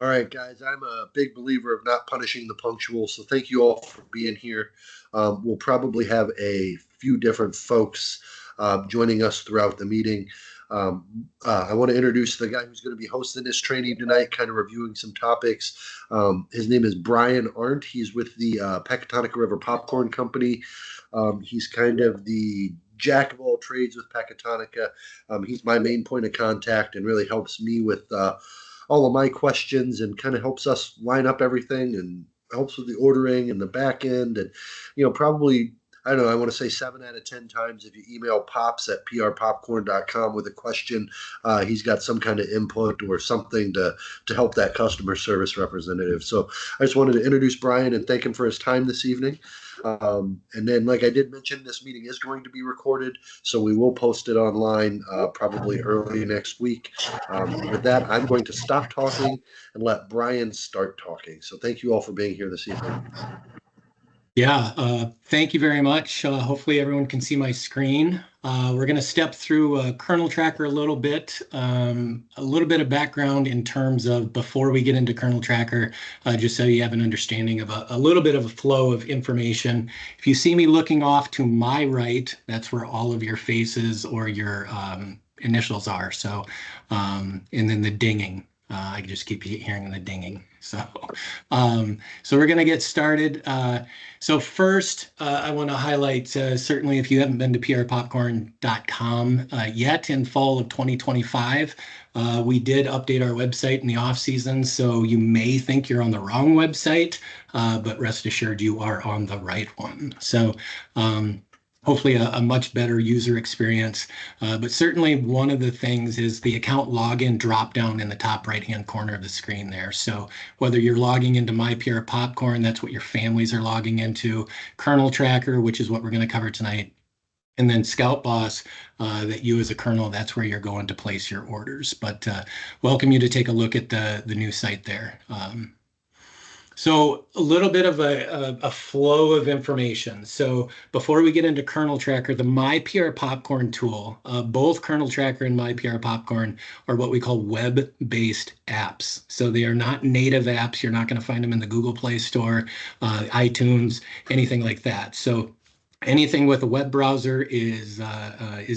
All right, guys, I'm a big believer of not punishing the punctual, so thank you all for being here. We'll probably have a few different folks joining us throughout the meeting. I want to introduce the guy who's going to be hosting this training tonight, kind of reviewing some topics. His name is Brian Arndt. He's with the Pecatonica River Popcorn Company. He's kind of the jack of all trades with Pecatonica. He's my main point of contact and really helps me with all of my questions and kind of helps us line up everything and helps with the ordering and the back end. And, probably, I don't know, I want to say 7 out of 10 times if you email pops at prpopcorn.com with a question, he's got some kind of input or something to help that customer service representative. So I just wanted to introduce Brian and thank him for his time this evening. And then, like I did mention, this meeting is going to be recorded, so we will post it online probably early next week. With that, I'm going to stop talking and let Brian start talking. So thank you all for being here this evening. Yeah, thank you very much. Hopefully everyone can see my screen. We're going to step through Kernel Tracker a little bit of background in terms of before we get into Kernel Tracker, just so you have an understanding of a little bit of a flow of information. If you see me looking off to my right, that's where all of your faces or your initials are. So, and then the dinging. I just keep hearing the dinging. So we're going to get started. So first, I want to highlight, certainly if you haven't been to prpopcorn.com yet in fall of 2025, we did update our website in the off season. So you may think you're on the wrong website, but rest assured you are on the right one. So hopefully a much better user experience. But certainly one of the things is the account login drop down in the top right-hand corner of the screen there. So whether you're logging into My PR Popcorn, that's what your families are logging into, Kernel Tracker, which is what we're going to cover tonight, and then Scout Boss, that you as a kernel, that's where you're going to place your orders. But welcome you to take a look at the new site there. So a little bit of a flow of information. So before we get into Kernel Tracker, the My PR Popcorn tool, both Kernel Tracker and My PR Popcorn are what we call web-based apps. So they are not native apps. You're not going to find them in the Google Play Store, iTunes, anything like that. So anything with a web browser is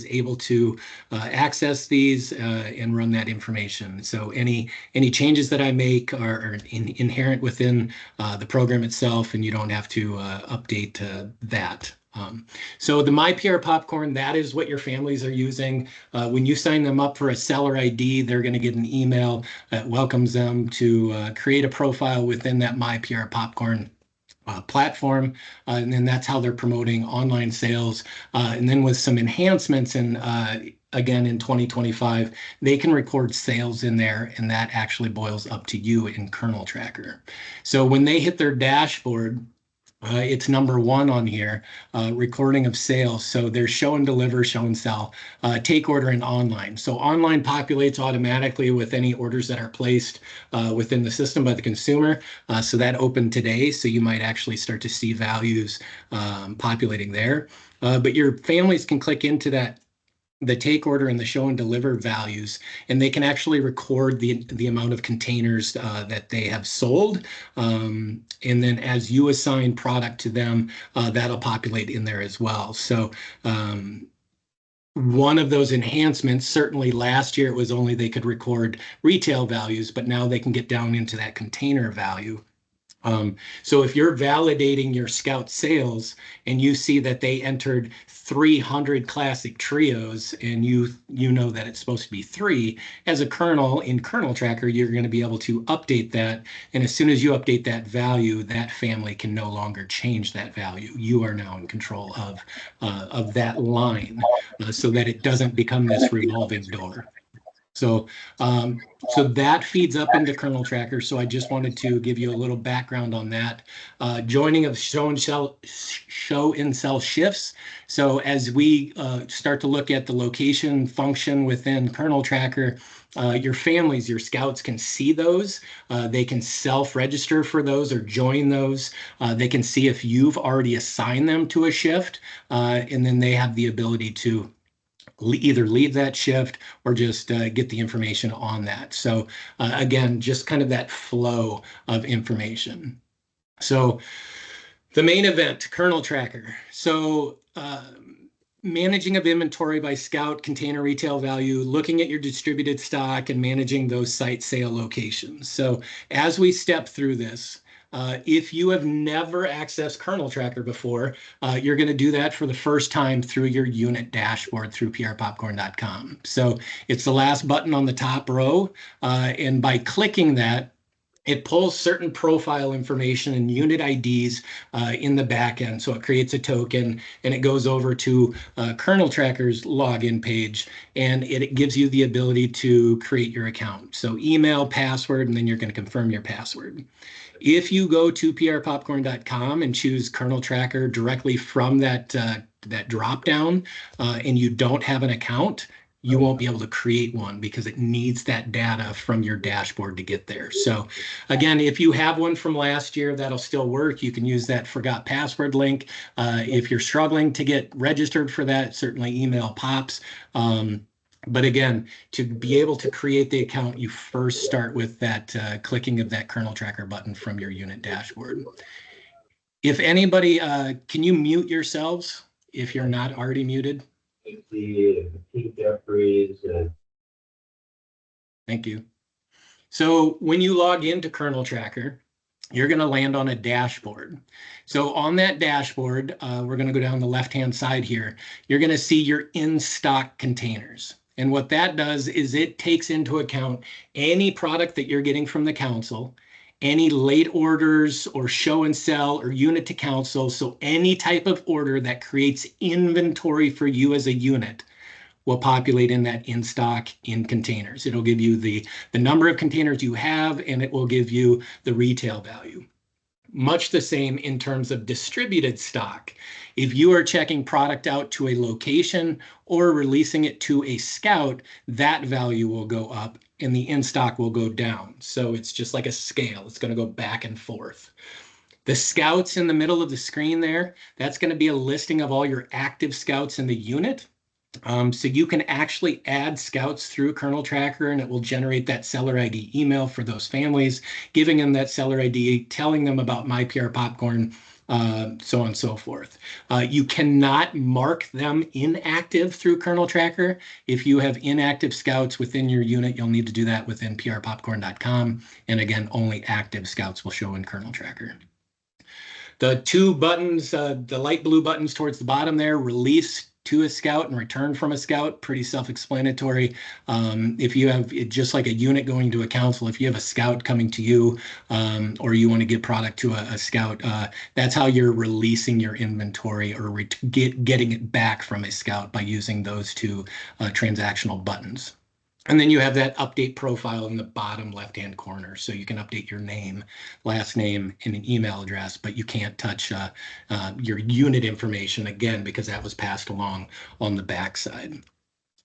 able to access these and run that information. So any changes that I make are inherent within the program itself, and you don't have to update that. So the My PR Popcorn, that is what your families are using. When you sign them up for a seller ID, they're going to get an email that welcomes them to create a profile within that My PR Popcorn platform, and then that's how they're promoting online sales. And then with some enhancements and again in 2025, they can record sales in there, and that actually boils up to you in Kernel Tracker. So when they hit their dashboard, it's number one on here, recording of sales. So there's show and deliver, show and sell, take order, and online. So online populates automatically with any orders that are placed within the system by the consumer. So that opened today. So you might actually start to see values populating there. But your families can click into that, the take order and the show and deliver values, and they can actually record the amount of containers that they have sold. And then as you assign product to them, that'll populate in there as well. So one of those enhancements, certainly last year it was only they could record retail values, but now they can get down into that container value. So if you're validating your Scout sales and you see that they entered 300 classic trios and you know that it's supposed to be 3, as a kernel in Kernel Tracker, you're going to be able to update that. And as soon as you update that value, that family can no longer change that value. You are now in control of that line so that it doesn't become this revolving door. So that feeds up into Kernel Tracker. So I just wanted to give you a little background on that. Joining of show and sell shifts. So as we start to look at the location function within Kernel Tracker, your families, your scouts can see those. They can self-register for those or join those. They can see if you've already assigned them to a shift, and then they have the ability to either leave that shift or just get the information on that. So again, just kind of that flow of information. So the main event, Kernel Tracker. So managing of inventory by scout, container retail value, looking at your distributed stock and managing those site sale locations. So as we step through this, if you have never accessed Kernel Tracker before, you're going to do that for the first time through your unit dashboard through prpopcorn.com. So it's the last button on the top row. And by clicking that, it pulls certain profile information and unit IDs in the back end. So it creates a token and it goes over to Kernel Tracker's login page, and it gives you the ability to create your account. So email, password, and then you're going to confirm your password. If you go to prpopcorn.com and choose Kernel Tracker directly from that drop down and you don't have an account, you won't be able to create one because it needs that data from your dashboard to get there. So again, if you have one from last year, that'll still work. You can use that forgot password link. If you're struggling to get registered for that, certainly email pops. But again, to be able to create the account, you first start with that clicking of that Kernel Tracker button from your unit dashboard. If anybody, can you mute yourselves if you're not already muted? Thank you. So when you log into Kernel Tracker, you're going to land on a dashboard. So on that dashboard, we're going to go down the left-hand side here. You're going to see your in-stock containers. And what that does is it takes into account any product that you're getting from the council, any late orders or show and sell or unit to council. So any type of order that creates inventory for you as a unit will populate in that in stock in containers. It'll give you the number of containers you have, and it will give you the retail value. Much the same in terms of distributed stock. If you are checking product out to a location or releasing it to a scout, that value will go up and the in-stock will go down. So it's just like a scale. It's going to go back and forth. The scouts in the middle of the screen there, that's going to be a listing of all your active scouts in the unit. So you can actually add scouts through Kernel Tracker, and it will generate that seller ID email for those families, giving them that seller ID, telling them about MyPR Popcorn, so on and so forth. You cannot mark them inactive through Kernel Tracker. If you have inactive scouts within your unit, you'll need to do that within prpopcorn.com. And again, only active scouts will show in Kernel Tracker. The two buttons, the light blue buttons towards the bottom there, release to a scout and return from a scout, pretty self-explanatory. If you have, just like a unit going to a council, if you have a scout coming to you or you want to give product to a scout, that's how you're releasing your inventory or getting it back from a scout by using those two transactional buttons. And then you have that update profile in the bottom left-hand corner. So you can update your name, last name, and an email address, but you can't touch your unit information again, because that was passed along on the backside.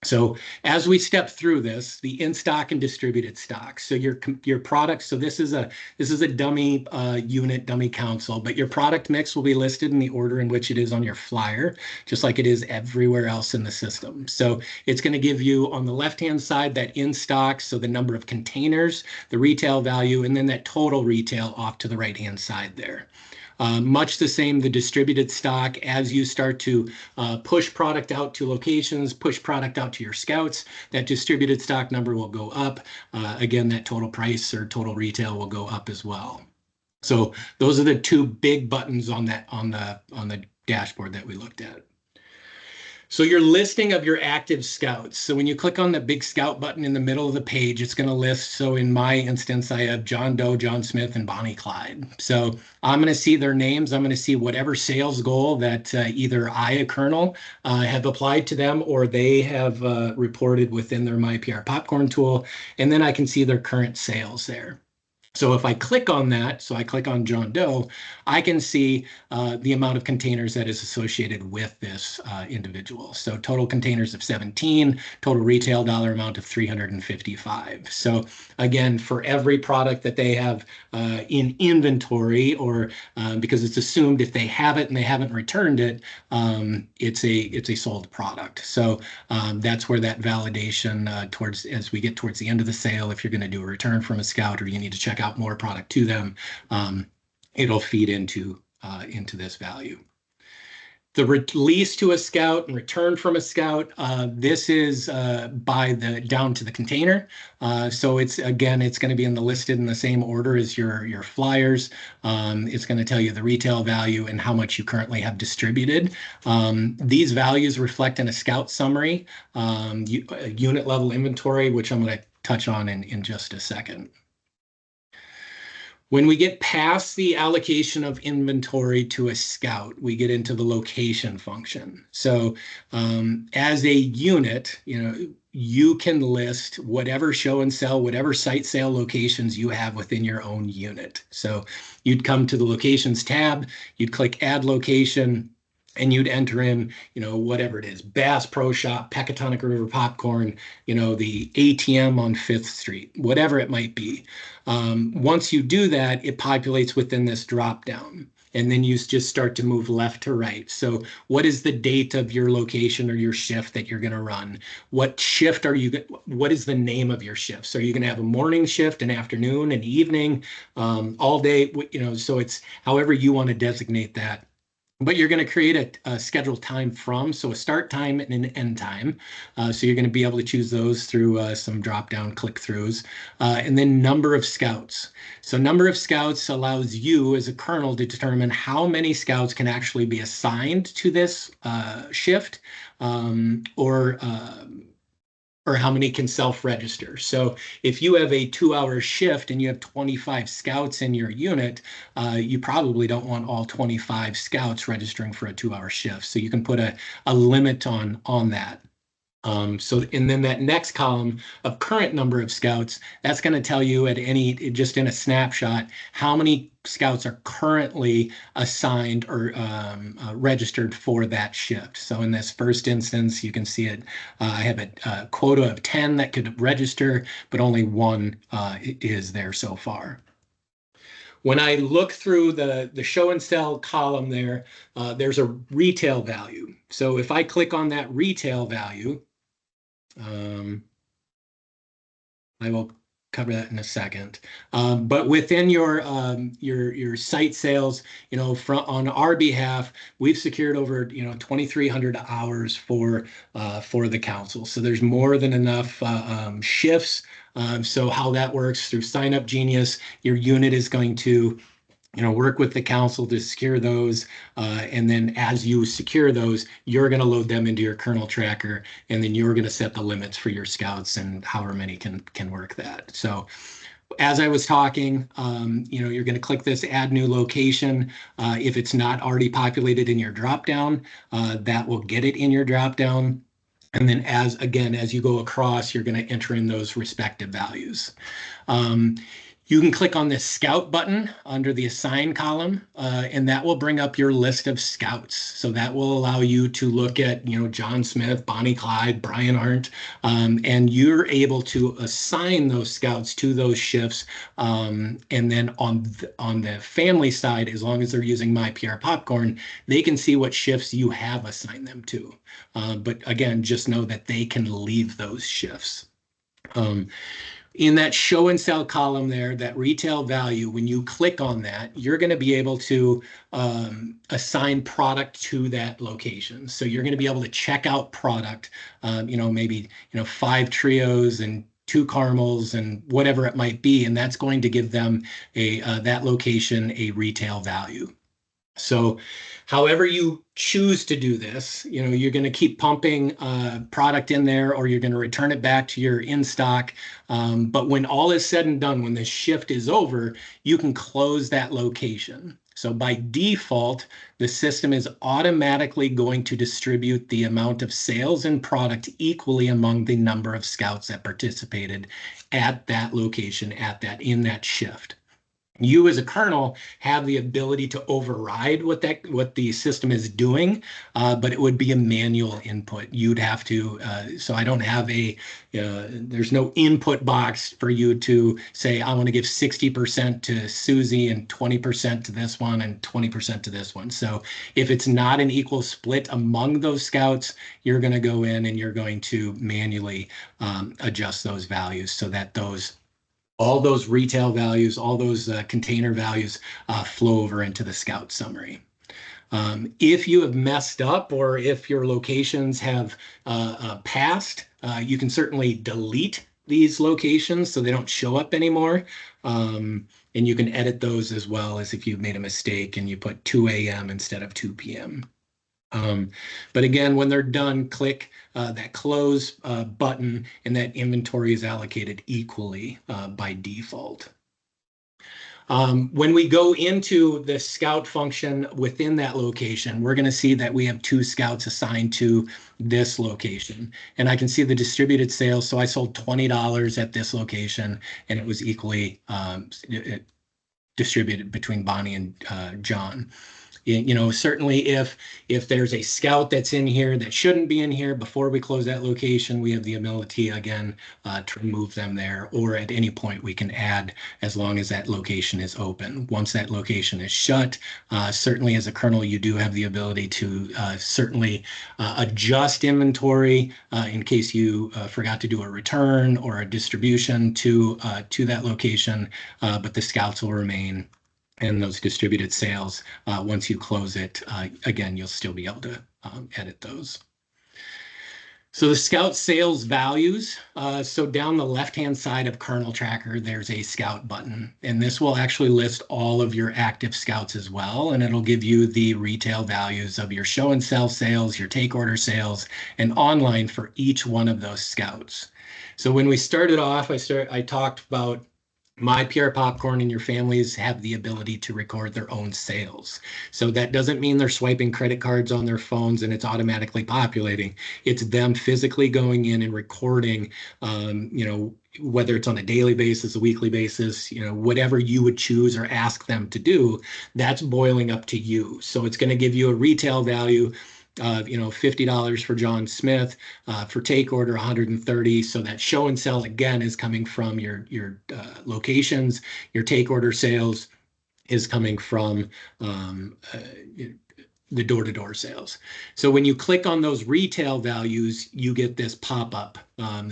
So as we step through this, the in-stock and distributed stock. So your products, so this is a dummy unit, dummy council, but your product mix will be listed in the order in which it is on your flyer, just like it is everywhere else in the system. So it's going to give you on the left-hand side that in-stock, so the number of containers, the retail value, and then that total retail off to the right-hand side there. Much the same, the distributed stock, as you start to push product out to locations, push product out to your scouts, that distributed stock number will go up. Again, that total price or total retail will go up as well. So those are the two big buttons on the dashboard that we looked at. So your listing of your active scouts. So when you click on the big scout button in the middle of the page, it's going to list. So in my instance, I have John Doe, John Smith, and Bonnie Clyde. So I'm going to see their names. I'm going to see whatever sales goal that either I, a Kernel, have applied to them or they have reported within their MyPR Popcorn tool. And then I can see their current sales there. So if I click on that, so I click on John Doe, I can see the amount of containers that is associated with this individual. So total containers of 17, total retail dollar amount of 355. So again, for every product that they have in inventory, or because it's assumed if they have it and they haven't returned it, it's a sold product. So that's where that validation towards as we get towards the end of the sale, if you're going to do a return from a scout or you need to check out more product to them, it'll feed into this value. The release to a scout and return from a scout, this is by the down to the container. So it's again, it's going to be listed in the same order as your flyers. It's going to tell you the retail value and how much you currently have distributed. These values reflect in a scout summary, unit level inventory, which I'm going to touch on in just a second. When we get past the allocation of inventory to a scout, we get into the location function. So as a unit, you can list whatever show and sell, whatever site sale locations you have within your own unit. So you'd come to the locations tab, you'd click add location, and you'd enter in, whatever it is, Bass Pro Shop, Pecatonic River Popcorn, the ATM on 5th Street, whatever it might be. Once you do that, it populates within this drop down. And then you just start to move left to right. So what is the date of your location or your shift that you're going to run? What shift what is the name of your shift? So you're going to have a morning shift, an afternoon, an evening, all day, so it's however you want to designate that. But you're going to create a scheduled time from, so a start time and an end time. So you're going to be able to choose those through some drop-down click-throughs. And then number of scouts. So number of scouts allows you as a kernel to determine how many scouts can actually be assigned to this shift, or how many can self-register. So if you have a 2-hour shift and you have 25 scouts in your unit, you probably don't want all 25 scouts registering for a 2-hour shift. So you can put a limit on that. And then that next column of current number of scouts, that's going to tell you just in a snapshot, how many scouts are currently assigned or registered for that shift. So in this first instance, you can see it. I have a quota of 10 that could register, but only 1 is there so far. When I look through the show and sell column there, there's a retail value. So if I click on that retail value, I will cover that in a second. But within your site sales, on our behalf, we've secured over 2,300 hours for the council. So there's more than enough shifts. So how that works through Sign Up Genius, your unit is going to work with the council to secure those. And then as you secure those, you're going to load them into your kernel tracker, and then you're going to set the limits for your scouts and however many can work that. So as I was talking, you're going to click this add new location. If it's not already populated in your dropdown, that will get it in your dropdown. And then as you go across, you're going to enter in those respective values. You can click on this scout button under the assign column, and that will bring up your list of scouts. So that will allow you to look at, John Smith, Bonnie Clyde, Brian Arndt, and you're able to assign those scouts to those shifts. And then on the family side, as long as they're using My PR Popcorn, they can see what shifts you have assigned them to. But again, just know that they can leave those shifts. In that show and sell column there, that retail value, when you click on that, you're going to be able to assign product to that location. So you're going to be able to check out product, maybe 5 trios and 2 caramels and whatever it might be, and that's going to give them that location a retail value. So however you choose to do this, you're going to keep pumping product in there, or you're going to return it back to your in stock. But when all is said and done, when the shift is over, you can close that location. So by default, the system is automatically going to distribute the amount of sales and product equally among the number of scouts that participated at that location, in that shift. You as a kernel have the ability to override what the system is doing, but it would be a manual input. You'd have to. So I don't have a. There's no input box for you to say I want to give 60% to Susie and 20% to this one and 20% to this one. So if it's not an equal split among those scouts, you're going to go in and you're going to manually adjust those values so that all those retail values, all those container values flow over into the scout summary. If you have messed up or if your locations have passed, you can certainly delete these locations so they don't show up anymore. And you can edit those as well as if you've made a mistake and you put 2 a.m. instead of 2 p.m. But again, when they're done, click that close button and that inventory is allocated equally by default. When we go into the scout function within that location, we're going to see that we have 2 scouts assigned to this location. And I can see the distributed sales. So I sold $20 at this location and it was equally distributed between Bonnie and John. Certainly if there's a scout that's in here that shouldn't be in here before we close that location, we have the ability again to remove them there, or at any point we can add as long as that location is open. Once that location is shut, certainly as a kernel, you do have the ability to certainly adjust inventory in case you forgot to do a return or a distribution to that location, but the scouts will remain. And those distributed sales, once you close it, again, you'll still be able to edit those. So the scout sales values, so down the left-hand side of Kernel Tracker, there's a scout button. And this will actually list all of your active scouts as well. And it'll give you the retail values of your show and sell sales, your take order sales, and online for each one of those scouts. So when we started off, I talked about My PR Popcorn and your families have the ability to record their own sales. So that doesn't mean they're swiping credit cards on their phones and it's automatically populating. It's them physically going in and recording, whether it's on a daily basis, a weekly basis, whatever you would choose or ask them to do, that's boiling up to you. So it's going to give you a retail value $50 for John Smith, for take order 130. So that show and sell again is coming from your locations. Your take order sales is coming from the door-to-door sales. So when you click on those retail values, you get this pop-up.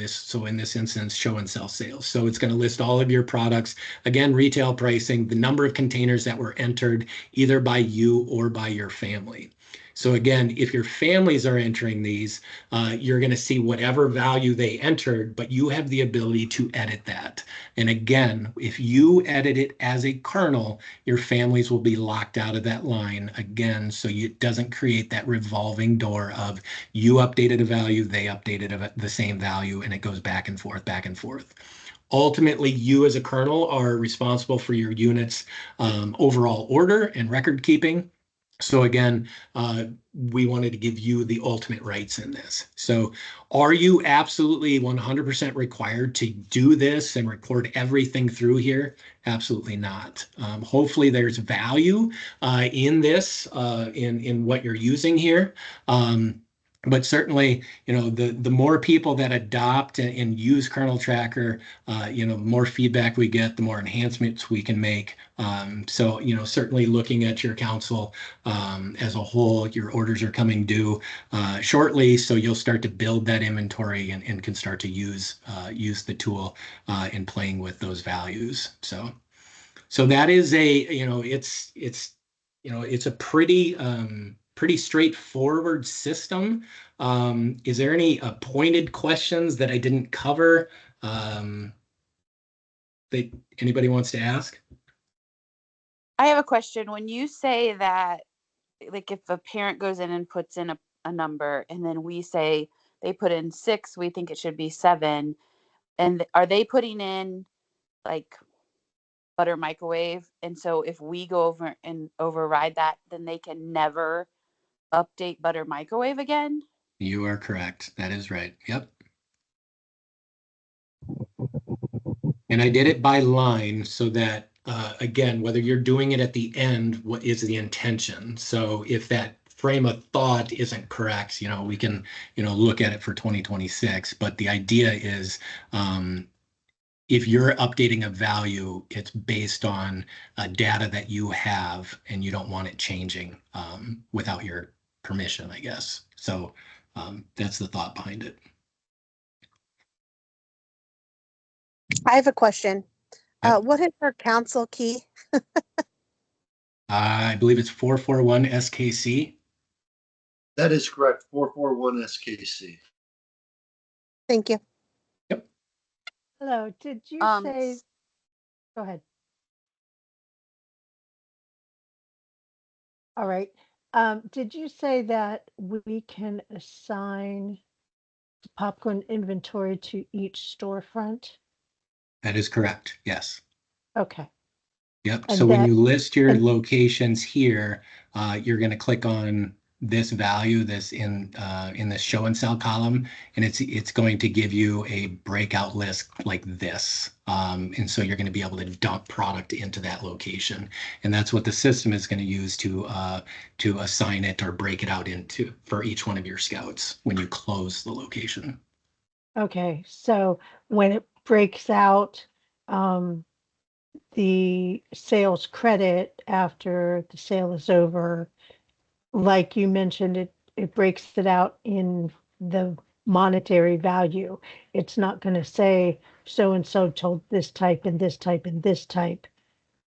So in this instance, show and sell sales. So it's going to list all of your products. Again, retail pricing, the number of containers that were entered either by you or by your family. So again, if your families are entering these, you're going to see whatever value they entered, but you have the ability to edit that. And again, if you edit it as a kernel, your families will be locked out of that line again, so it doesn't create that revolving door of you updated a value, they updated the same value, and it goes back and forth, back and forth. Ultimately, you as a kernel are responsible for your unit's overall order and record keeping. So again, we wanted to give you the ultimate rights in this. So are you absolutely 100% required to do this and record everything through here? Absolutely not. Hopefully there's value in this, in what you're using here. But certainly, the more people that adopt and use Kernel Tracker, the more feedback we get, the more enhancements we can make. So, certainly looking at your council as a whole, your orders are coming due shortly, so you'll start to build that inventory and can start to use the tool in playing with those values. So that is it's a pretty straightforward system. Is there any pointed questions that I didn't cover that anybody wants to ask? I have a question. When you say that, like if a parent goes in and puts in a number and then we say they put in 6, we think it should be 7. And are they putting in like butter microwave? And so if we go over and override that, then they can never update butter microwave again? You are correct. That is right. Yep. And I did it by line so that again, whether you're doing it at the end, what is the intention? So if that frame of thought isn't correct, we can, look at it for 2026. But the idea is, if you're updating a value, it's based on data that you have, and you don't want it changing without your permission, I guess. So that's the thought behind it. I have a question. Yep. What is our council key? I believe it's 441 SKC. That is correct. 441 SKC. Thank you. Yep. Hello, did you say, go ahead. All right. Did you say that we can assign popcorn inventory to each storefront? That is correct. Yes. Okay. Yep. And So when that- you list your and- locations here, you're going to click on this value, this in this show and sell column, and it's going to give you a breakout list like this. And so you're going to be able to dump product into that location, and that's what the system is going to use to assign it or break it out into for each one of your scouts when you close the location. Okay, so when it breaks out, the sales credit after the sale is over, like you mentioned, it breaks it out in the monetary value. It's not going to say so and so told this type and this type and this type.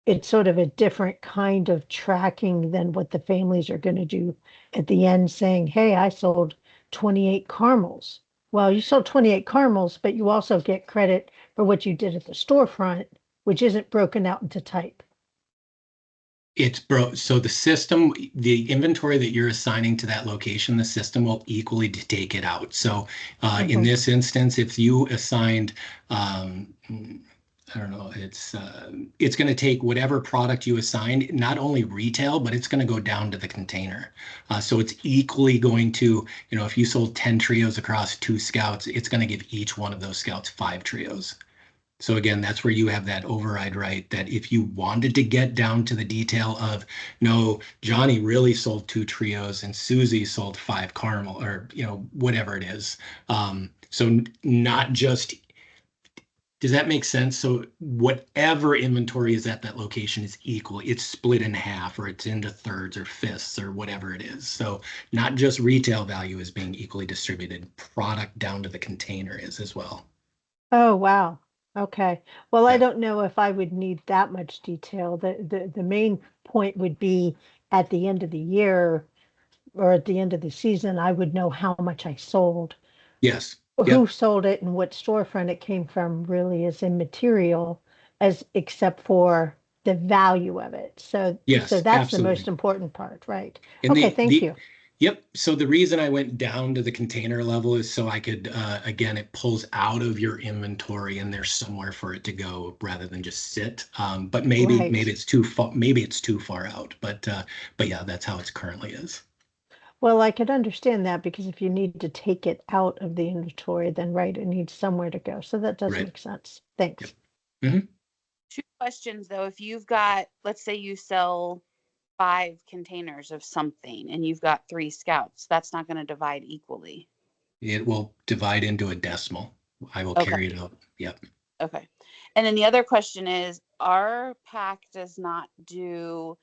It's sort of a different kind of tracking than what the families are going to do at the end, saying, hey, I sold 28 caramels. Well, you sold 28 caramels, but you also get credit for what you did at the storefront, which isn't broken out into type. So the system, the inventory that you're assigning to that location, the system will equally take it out. So in this instance, if you assigned, I don't know, it's going to take whatever product you assigned, not only retail, but it's going to go down to the container. So it's equally going to, if you sold 10 trios across 2 scouts, it's going to give each one of those scouts 5 trios. So again, that's where you have that override right, that if you wanted to get down to the detail of, no, Johnny really sold 2 trios and Susie sold 5 caramel, or, whatever it is. So not just, does that make sense? So whatever inventory is at that location is equal. It's split in half, or it's into thirds or fifths or whatever it is. So not just retail value is being equally distributed, product down to the container is as well. Oh, wow. Okay. Well, I Yeah. don't know if I would need that much detail. The main point would be at the end of the year or at the end of the season, I would know how much I sold. Yes. Who Yep. sold it and what storefront it came from really is immaterial, as except for the value of it. So Yes, that's absolutely. the most important part, right? And Okay, thank you. Yep. So the reason I went down to the container level is so I could, again, it pulls out of your inventory and there's somewhere for it to go rather than just sit. But maybe Right. it's too far. Maybe it's too far out. But yeah, that's how it currently is. Well, I could understand that, because if you need to take it out of the inventory, then right, it needs somewhere to go. So that does Right. make sense. Thanks. Yep. 2 questions though. If you've got, let's say you sell 5 containers of something and you've got 3 scouts, that's not going to divide equally. It will divide into a decimal. I will Okay. carry it out. Yep. Okay. And then the other question is, our pack does not do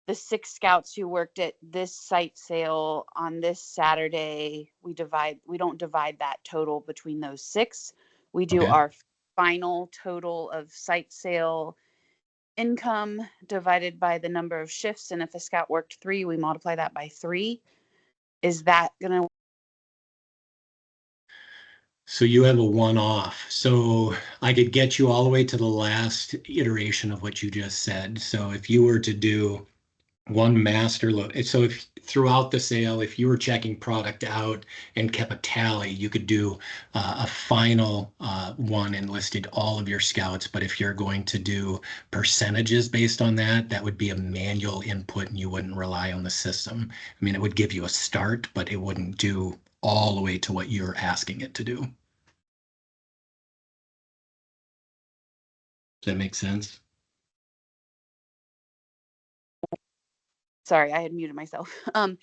the 6 scouts who worked at this site sale on this Saturday. We don't divide that total between those 6. We do Okay. our final total of site sale income divided by the number of shifts. And if a scout worked 3, we multiply that by 3. Is that going to? So you have a one-off. So I could get you all the way to the last iteration of what you just said. So if you were to do one master load, so if throughout the sale, if you were checking product out and kept a tally, you could do a final one and listed all of your scouts. But if you're going to do percentages based on that, that would be a manual input and you wouldn't rely on the system. I mean, it would give you a start, but it wouldn't do all the way to what you're asking it to do. Does that make sense? sorry, I had muted myself.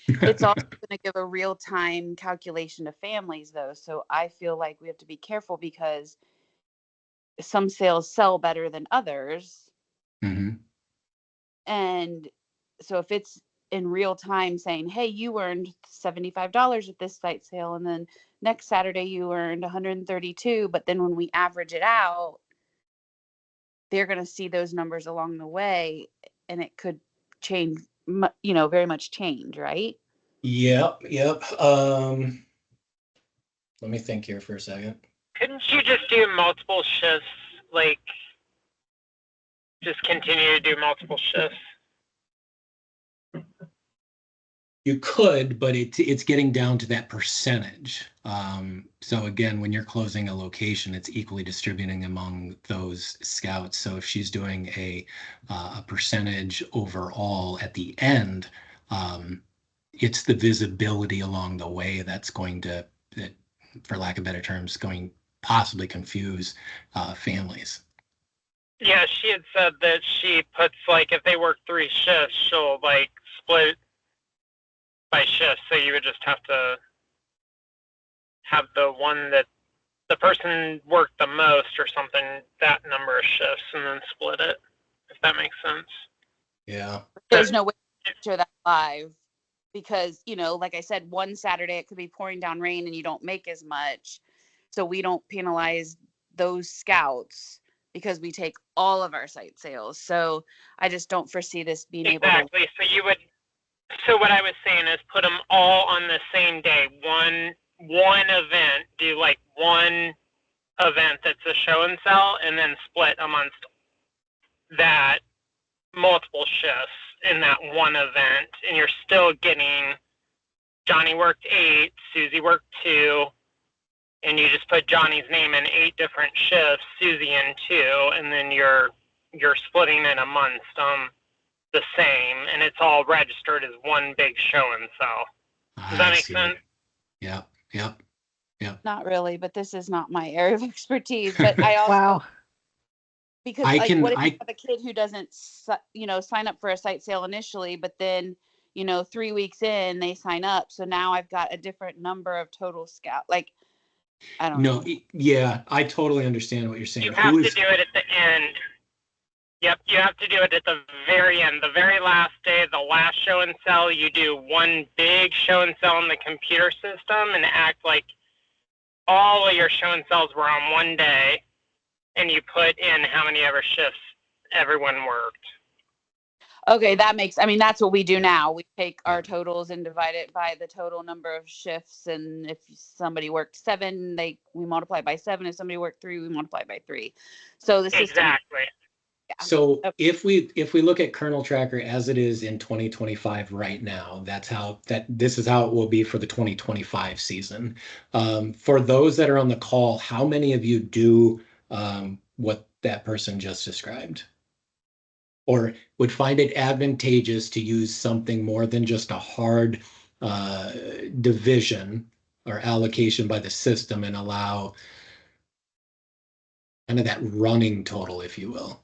It's also going to give a real-time calculation to families, though. So I feel like we have to be careful because some sales sell better than others. Mm-hmm. And so if it's in real time saying, hey, you earned $75 at this site sale, and then next Saturday you earned 132, but then when we average it out, they're going to see those numbers along the way, and it could change, very much change, right? Yep. Let me think here for a second. Couldn't you just do multiple shifts? Like, just continue to do multiple shifts? You could, but it's getting down to that percentage. So again, when you're closing a location, it's equally distributing among those scouts. So if she's doing a percentage overall at the end, it's the visibility along the way that's going to, that, for lack of better terms, going possibly confuse families. Yeah, she had said that she puts, like, if they work 3 shifts, she'll, like, split by shift. So you would just have to have the one that the person worked the most or something, that number of shifts, and then split it, if that makes sense. Yeah. There's no way to capture that live because, like I said, one Saturday it could be pouring down rain and you don't make as much. So we don't penalize those scouts because we take all of our site sales. So I just don't foresee this being able to. Exactly. So what I was saying is put them all on the same day. One event, do like one event that's a show and sell, and then split amongst that multiple shifts in that one event, and you're still getting Johnny worked 8, Susie worked 2, and you just put Johnny's name in 8 different shifts, Susie in 2, and then you're splitting it amongst them the same, and it's all registered as one big show and sell. Does that make sense? Yep. Not really, but this is not my area of expertise. But I also, Wow. because what if you have a kid who doesn't, sign up for a site sale initially, but then, 3 weeks in they sign up. So now I've got a different number of total scout. Like, I don't know. Yeah, I totally understand what you're saying. You have to do it at the end. Yep, you have to do it at the very end, the very last day, the last show and sell. You do one big show and sell in the computer system and act like all of your show and sells were on one day, and you put in how many ever shifts everyone worked. Okay, that's what we do now. We take our totals and divide it by the total number of shifts. And if somebody worked 7, we multiply by 7. If somebody worked 3, we multiply by 3. So the system. Exactly. Yeah. So if we look at Kernel Tracker as it is in 2025 right now, this is how it will be for the 2025 season. For those that are on the call, how many of you do what that person just described? Or would find it advantageous to use something more than just a hard division or allocation by the system and allow kind of that running total, if you will?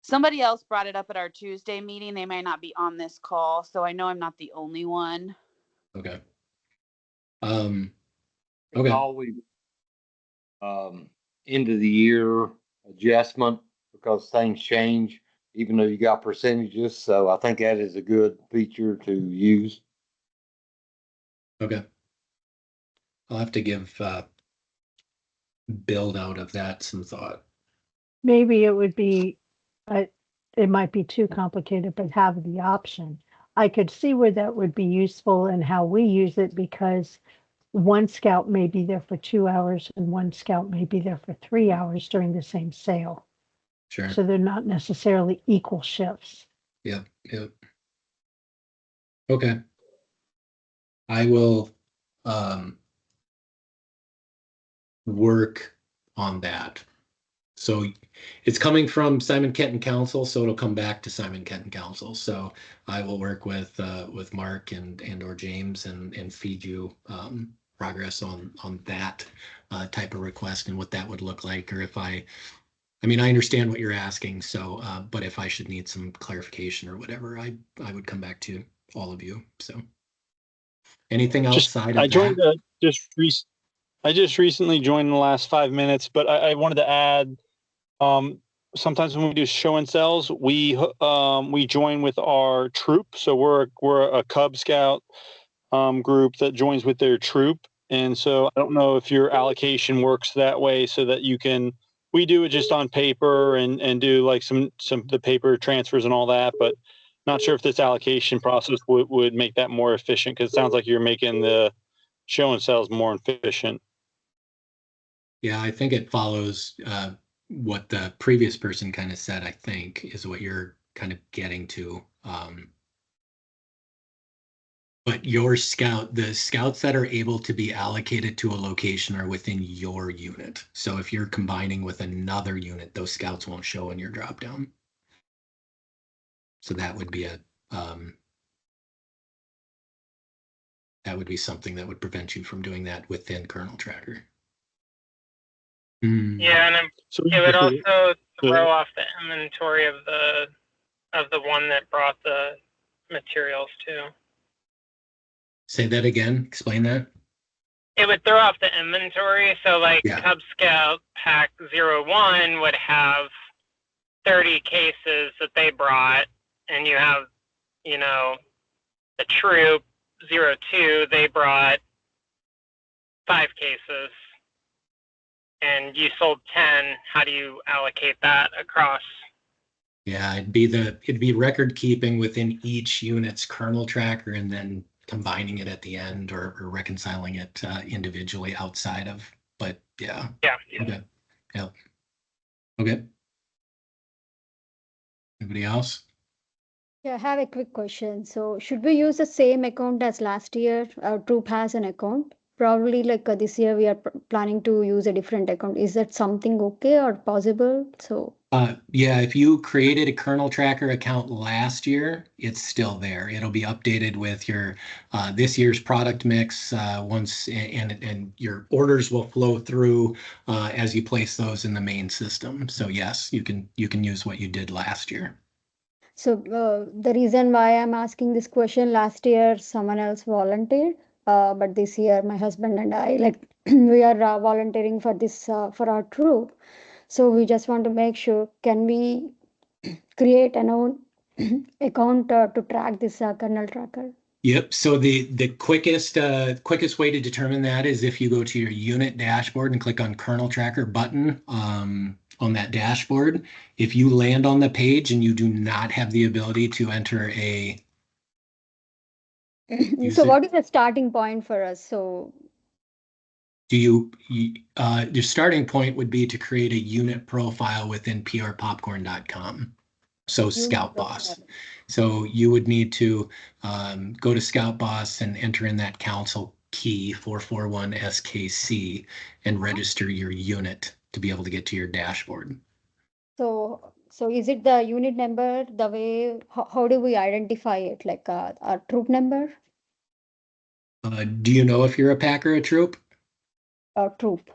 Somebody else brought it up at our Tuesday meeting. They may not be on this call, so I know I'm not the only one. Okay. It's always end of the year adjustment because things change, even though you got percentages. So I think that is a good feature to use. Okay. I'll have to give build out of that some thought. Maybe it would be, it might be too complicated, but have the option. I could see where that would be useful and how we use it because one scout may be there for 2 hours and one scout may be there for 3 hours during the same sale. Sure. So they're not necessarily equal shifts. Yep. Okay. I will work on that. So it's coming from Simon Kenton Council, so it'll come back to Simon Kenton Council. So I will work with Mark and or James and feed you progress on that type of request and what that would look like, or if I understand what you're asking. So, but if I should need some clarification or whatever, I would come back to all of you. So anything Just outside I of joined that? I just recently joined in the last 5 minutes, but I wanted to add, sometimes when we do show and sells, we join with our troop. So we're a Cub Scout group that joins with their troop. And so I don't know if your allocation works that way, so that we do it just on paper and do like some the paper transfers and all that, but not sure if this allocation process would make that more efficient, because it sounds like you're making the show and sells more efficient. Yeah, I think it follows what the previous person kind of said, I think, is what you're kind of getting to. But the scouts that are able to be allocated to a location are within your unit. So if you're combining with another unit, those scouts won't show in your dropdown. So that would be something that would prevent you from doing that within Kernel Tracker. Yeah, and it would also throw off the inventory of the one that brought the materials too. Say that again. Explain that. It would throw off the inventory. So like Cub Scout Pack 01 would have 30 cases that they brought, and you have, the troop 02, they brought 5 cases, and you sold 10. How do you allocate that across? Yeah, it'd be record keeping within each unit's kernel tracker, and then combining it at the end, or reconciling it individually outside of. But yeah. Yeah. Okay. Yeah. Okay. Anybody else? Yeah, I have a quick question. So should we use the same account as last year? Our troop has an account. Probably like this year we are planning to use a different account. Is that something okay or possible? So yeah, if you created a kernel tracker account last year, it's still there. It'll be updated with your this year's product mix once, and your orders will flow through as you place those in the main system. So yes, you can use what you did last year. So the reason why I'm asking this question, last year someone else volunteered, but this year my husband and I we are volunteering for this for our troop. So we just want to make sure, can we create an own account to track this kernel tracker? Yep. So the quickest way to determine that is if you go to your unit dashboard and click on Kernel Tracker button on that dashboard. If you land on the page and you do not have the ability to enter a so what is the starting point for us? So your starting point would be to create a unit profile within prpopcorn.com. So Scout Boss. So you would need to go to Scout Boss and enter in that council key 441SKC and register your unit to be able to get to your dashboard. So is it the unit number, the way, how do we identify it? Like a troop number? Do you know if you're a pack or a troop? A troop.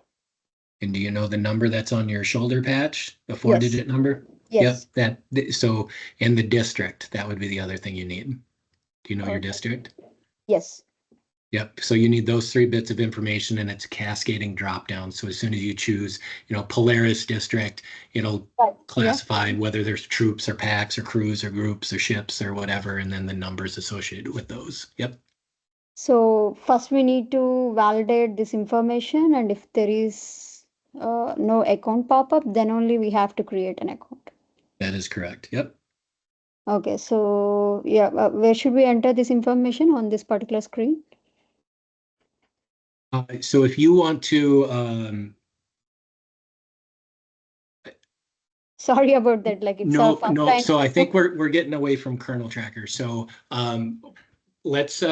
And do you know the number that's on your shoulder patch, the 4-digit number? Yes. Yep. So in the district, that would be the other thing you need. Do you know your district? Yes. Yep. So you need those 3 bits of information, and it's a cascading drop down. So as soon as you choose, Polaris district, it'll classify whether there's troops or packs or crews or groups or ships or whatever, and then the numbers associated with those. Yep. So first we need to validate this information, and if there is no account pop-up, then only we have to create an account. That is correct. Yep. Okay. So yeah, where should we enter this information on this particular screen? So if you want to sorry about that. Like it's no. So I think we're getting away from Kernel Tracker. So let's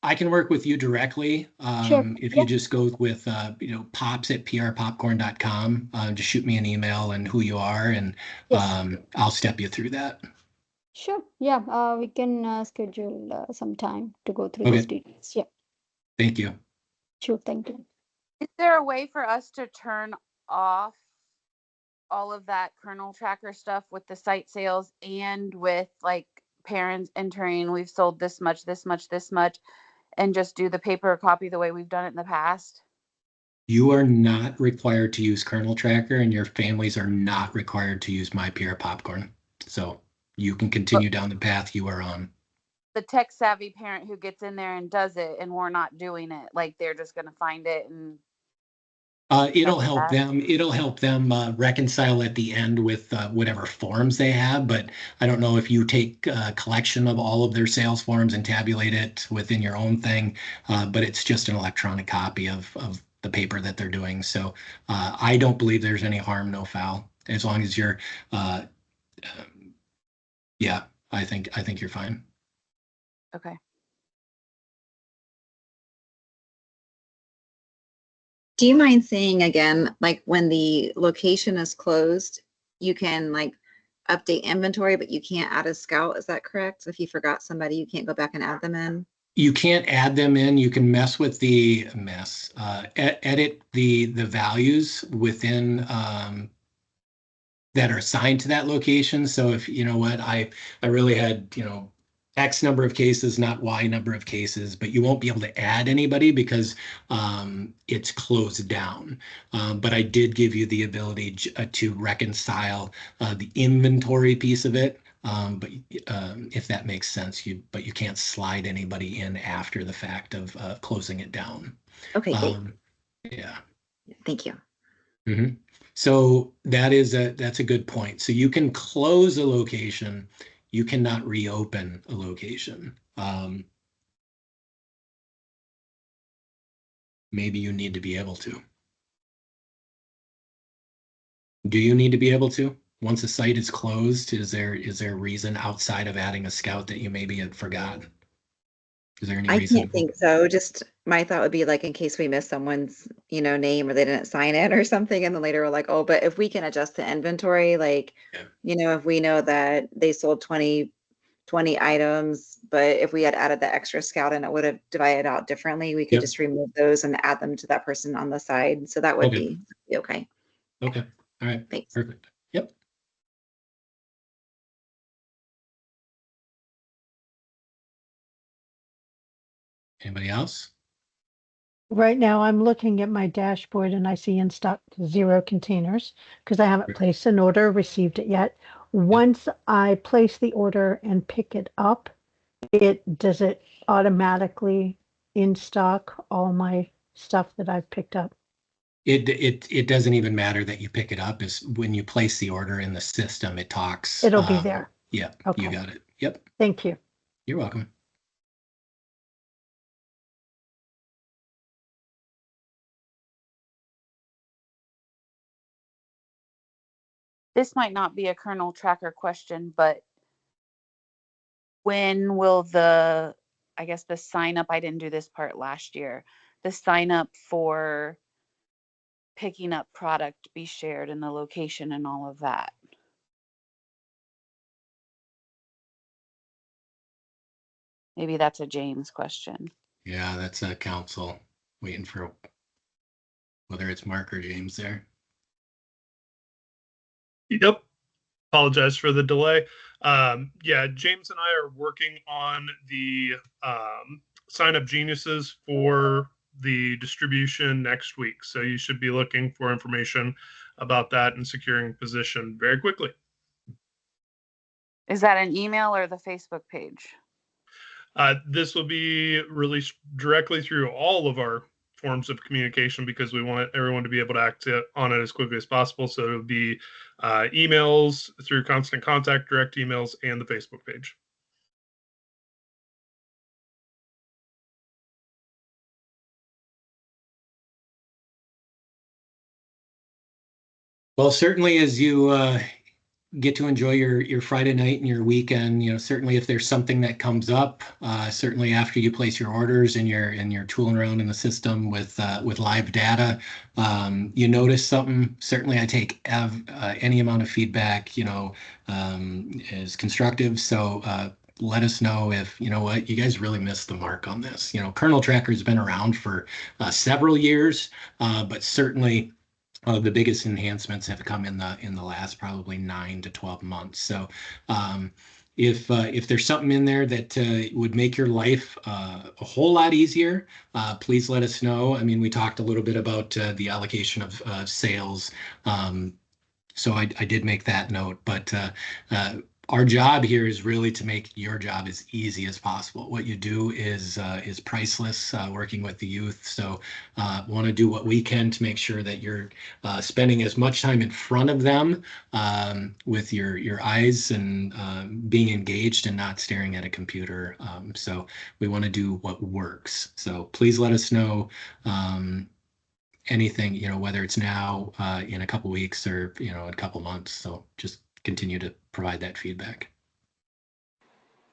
I can work with you directly. Sure. If you just go with pops@prpopcorn.com, just shoot me an email and who you are, and I'll step you through that. Sure. Yeah. We can schedule some time to go through those details. Yeah. Thank you. Sure. Thank you. Is there a way for us to turn off all of that kernel tracker stuff with the site sales and with like parents entering, we've sold this much, this much, this much, and just do the paper copy the way we've done it in the past? You are not required to use Kernel Tracker, and your families are not required to use MyPR Popcorn. So you can continue down the path you are on. The tech savvy parent who gets in there and does it, and we're not doing it, like they're just going to find it and It'll help them. It'll help them reconcile at the end with whatever forms they have. But I don't know if you take a collection of all of their sales forms and tabulate it within your own thing. But it's just an electronic copy of the paper that they're doing. So I don't believe there's any harm, no foul, as long as you're. Yeah, I think you're fine. Okay. Do you mind saying again, like when the location is closed, you can like update inventory, but you can't add a scout? Is that correct? So if you forgot somebody, you can't go back and add them in? You can't add them in. You can mess with the edit the values within that are assigned to that location. So if you know what, I really had, X number of cases, not Y number of cases, but you won't be able to add anybody because it's closed down. But I did give you the ability to reconcile the inventory piece of it. But if that makes sense, you can't slide anybody in after the fact of closing it down. Okay, great. Yeah. Thank you. Mm-hmm. So that's a good point. So you can close a location, you cannot reopen a location. Maybe you need to be able to. Do you need to be able to? Once a site is closed, is there a reason outside of adding a scout that you maybe had forgotten? Is there any reason? I can't think so. Just my thought would be like in case we miss someone's, name or they didn't sign it or something, and then later we're like, oh, but if we can adjust the inventory, like, if we know that they sold 20 items, but if we had added the extra scout and it would have divided out differently, we could just remove those and add them to that person on the side. So that would be okay. Okay. All right. Thanks. Perfect. Yep. Anybody else? Right now, I'm looking at my dashboard and I see in stock 0 containers because I haven't placed an order, received it yet. Once I place the order and pick it up, does it automatically in stock all my stuff that I've picked up? It doesn't even matter that you pick it up. Is when you place the order in the system, it talks. It'll be there. Yeah. Okay. You got it. Yep. Thank you. You're welcome. This might not be a kernel tracker question, but when will the sign up, I didn't do this part last year, the sign up for picking up product be shared in the location and all of that? Maybe that's a James question. Yeah, that's a council waiting for whether it's Mark or James there. Yep. Apologize for the delay. Yeah, James and I are working on the sign up geniuses for the distribution next week. So you should be looking for information about that and securing position very quickly. Is that an email or the Facebook page? This will be released directly through all of our forms of communication because we want everyone to be able to act on it as quickly as possible. So it'll be emails through Constant Contact, direct emails, and the Facebook page. Well, certainly as you get to enjoy your Friday night and your weekend, certainly if there's something that comes up, certainly after you place your orders and you're tooling around in the system with live data, you notice something, certainly I take any amount of feedback, is constructive. So let us know if, what, you guys really missed the mark on this. Kernel Tracker has been around for several years, but certainly the biggest enhancements have come in the last probably 9 to 12 months. So, if there's something in there that would make your life a whole lot easier, please let us know. I mean, we talked a little bit about the allocation of sales. So I did make that note, but our job here is really to make your job as easy as possible. What you do is priceless, working with the youth. So want to do what we can to make sure that you're spending as much time in front of them with your eyes and being engaged and not staring at a computer. So we want to do what works. So please let us know. Anything, whether it's now, in a couple weeks, or, in a couple months. So just continue to provide that feedback.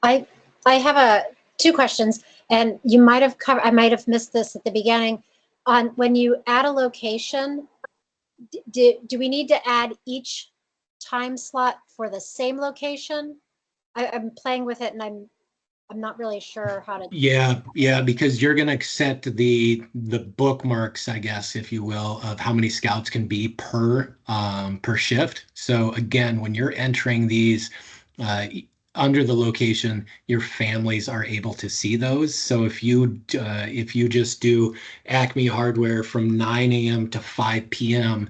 I have two questions, and you might have covered, I might have missed this at the beginning. On when you add a location, do we need to add each time slot for the same location? I'm playing with it and I'm not really sure how to. Yeah, because you're gonna set the bookmarks, I guess, if you will, of how many scouts can be per shift. So again, when you're entering these under the location, your families are able to see those. So if you just do Acme Hardware from 9 a.m. to 5 p.m.,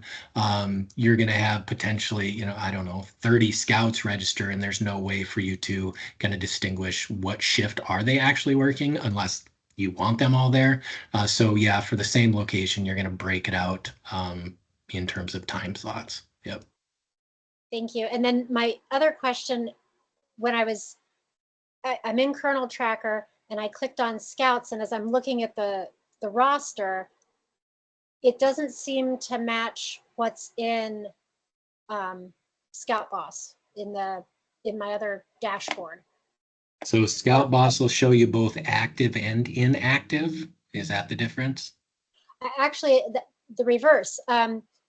you're going to have potentially, I don't know, 30 scouts register, and there's no way for you to kind of distinguish what shift are they actually working unless you want them all there. So yeah, for the same location, you're going to break it out in terms of time slots. Yep. Thank you. And then my other question, when I'm in Kernel Tracker and I clicked on Scouts, and as I'm looking at the roster, it doesn't seem to match what's in Scout Boss in my other dashboard. So Scout Boss will show you both active and inactive. Is that the difference? Actually, the reverse.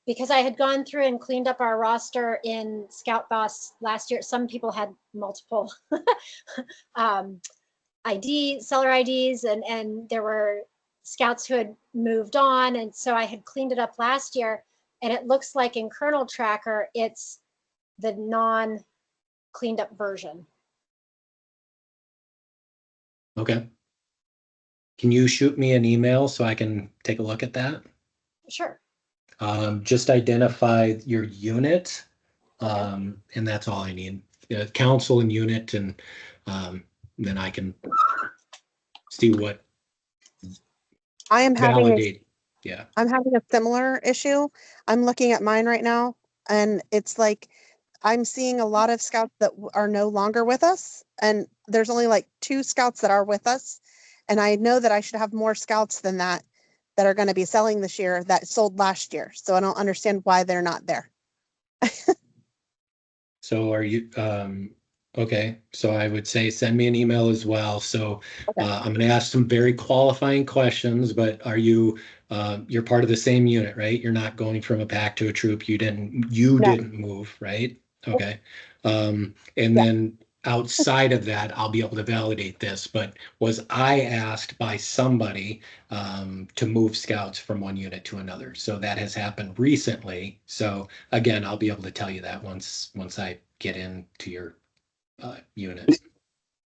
Because I had gone through and cleaned up our roster in Scout Boss last year. Some people had multiple seller IDs, and there were scouts who had moved on. And so I had cleaned it up last year, and it looks like in Kernel Tracker, it's the non-cleaned up version. Okay. Can you shoot me an email so I can take a look at that? Sure. Just identify your unit, and that's all I need. Council and unit, and then I can see what I am having validate. Yeah. I'm having a similar issue. I'm looking at mine right now, and it's like I'm seeing a lot of scouts that are no longer with us, and there's only like 2 scouts that are with us, and I know that I should have more scouts than that are going to be selling this year that sold last year. So I don't understand why they're not there. So are you okay? So I would say send me an email as well. So I'm going to ask some very qualifying questions, but are you you're part of the same unit, right? You're not going from a pack to a troop. You didn't move, right? Okay. And then outside of that, I'll be able to validate this, but was I asked by somebody to move scouts from one unit to another? So that has happened recently. So again, I'll be able to tell you that once I get into your unit.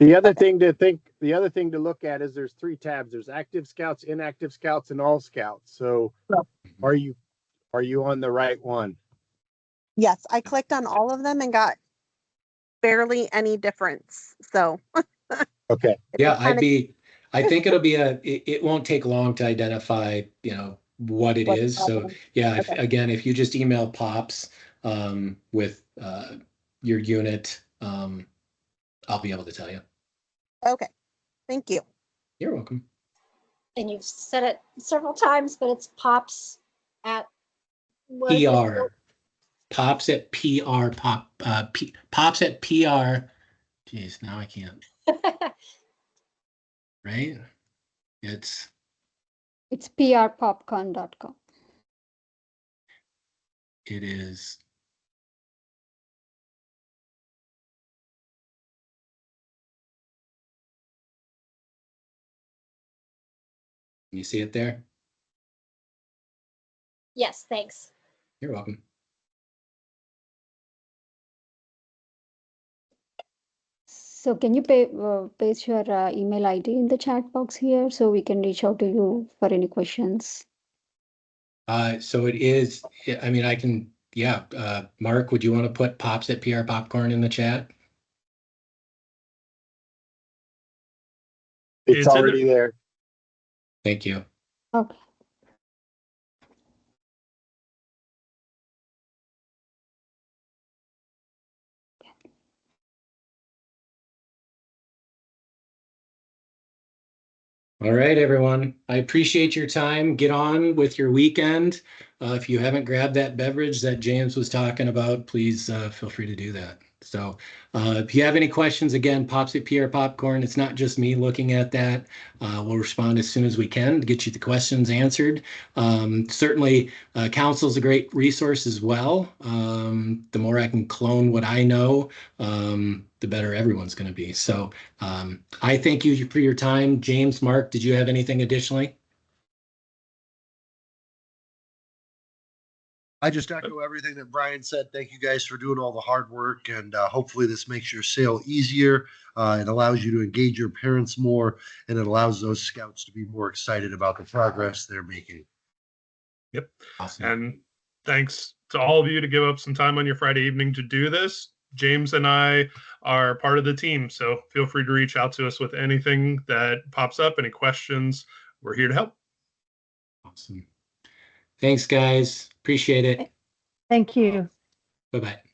The other thing to look at is there's 3 tabs. There's active scouts, inactive scouts, and all scouts. So are you on the right one? Yes, I clicked on all of them and got barely any difference. So okay. Yeah, I think it'll be it won't take long to identify, what it is. So yeah, if you just email Pops with your unit, I'll be able to tell you. Okay. Thank you. You're welcome. And you've said it several times, but it's Pops at PR. Pops at PR. Pops at PR. Jeez, now I can't. Right? It's prpopcorn.com. It is. Can you see it there? Yes, thanks. You're welcome. So can you paste your email ID in the chat box here so we can reach out to you for any questions? So it is, I mean, I can, yeah. Mark, would you want to put Pops at PR Popcorn in the chat? It's in already there. Thank you. Okay. All right, everyone. I appreciate your time. Get on with your weekend. If you haven't grabbed that beverage that James was talking about, please feel free to do that. So if you have any questions, again, Pops at PR Popcorn. It's not just me looking at that. We'll respond as soon as we can to get you the questions answered. Certainly, Council's a great resource as well. The more I can clone what I know, the better everyone's going to be. So I thank you for your time. James, Mark, did you have anything additionally? I just echo everything that Brian said. Thank you guys for doing all the hard work, and hopefully this makes your sale easier. It allows you to engage your parents more, and it allows those scouts to be more excited about the progress they're making. Yep. Awesome. And thanks to all of you to give up some time on your Friday evening to do this. James and I are part of the team, so feel free to reach out to us with anything that pops up, any questions. We're here to help. Awesome. Thanks, guys. Appreciate it. Thank you. Bye-bye.